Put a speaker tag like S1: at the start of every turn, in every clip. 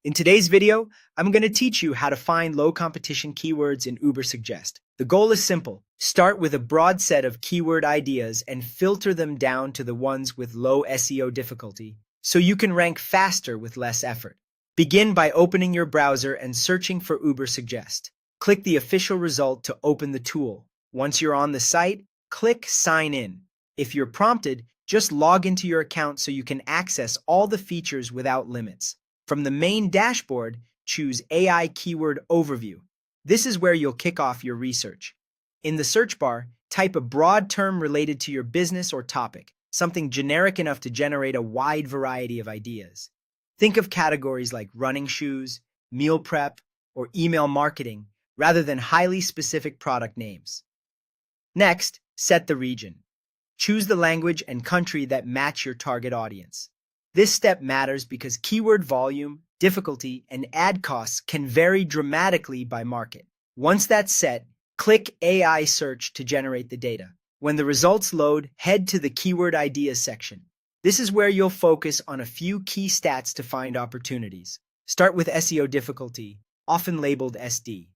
S1: In today's video, I'm going to teach you how to find low competition keywords in Ubersuggest. The goal is simple. Start with a broad set of keyword ideas and filter them down to the ones with low SEO difficulty so you can rank faster with less effort. Begin by opening your browser and searching for Ubersuggest. Click the official result to open the tool. Once you're on the site, click Sign In. If you're prompted, just log into your account so you can access all the features without limits. From the main dashboard, choose AI Keyword Overview. This is where you'll kick off your research. In the search bar, type a broad term related to your business or topic, something generic enough to generate a wide variety of ideas. Think of categories like running shoes, meal prep, or email marketing, rather than highly specific product names. Next, set the region. Choose the language and country that match your target audience. This step matters because keyword volume, difficulty, and ad costs can vary dramatically by market. Once that's set, click AI Search to generate the data. When the results load, head to the Keyword Ideas section. This is where you'll focus on a few key stats to find opportunities. Start with SEO difficulty, often labeled SD.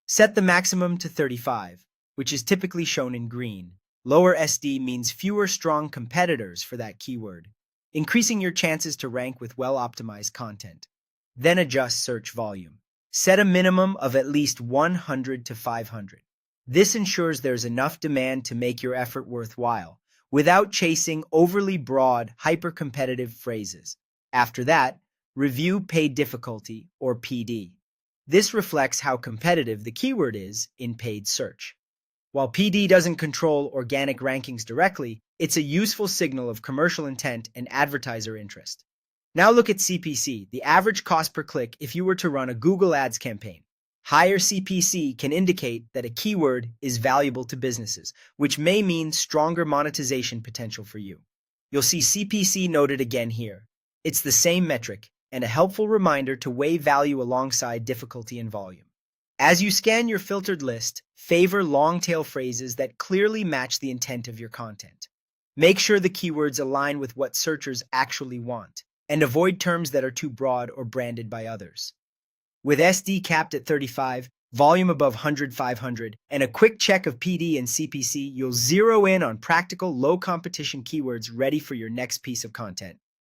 S1: Set the maximum to 35, which is typically shown in green. Lower SD means fewer strong competitors for that keyword, increasing your chances to rank with well-optimized content. Then adjust search volume. Set a minimum of at least 100 to 500. This ensures there's enough demand to make your effort worthwhile, without chasing overly broad, hyper-competitive phrases. After that, review paid difficulty, or PD. This reflects how competitive the keyword is in paid search. While PD doesn't control organic rankings directly, it's a useful signal of commercial intent and advertiser interest. Now look at CPC, the average cost per click if you were to run a Google Ads campaign. Higher CPC can indicate that a keyword is valuable to businesses, which may mean stronger monetization potential for you. You'll see CPC noted again here. It's the same metric and a helpful reminder to weigh value alongside difficulty and volume. As you scan your filtered list, favor long-tail phrases that clearly match the intent of your content. Make sure the keywords align with what searchers actually want, and avoid terms that are too broad or branded by others. With SD capped at 35, volume above 100-500, and a quick check of PD and CPC, you'll zero in on practical, low-competition keywords ready for your next piece of content.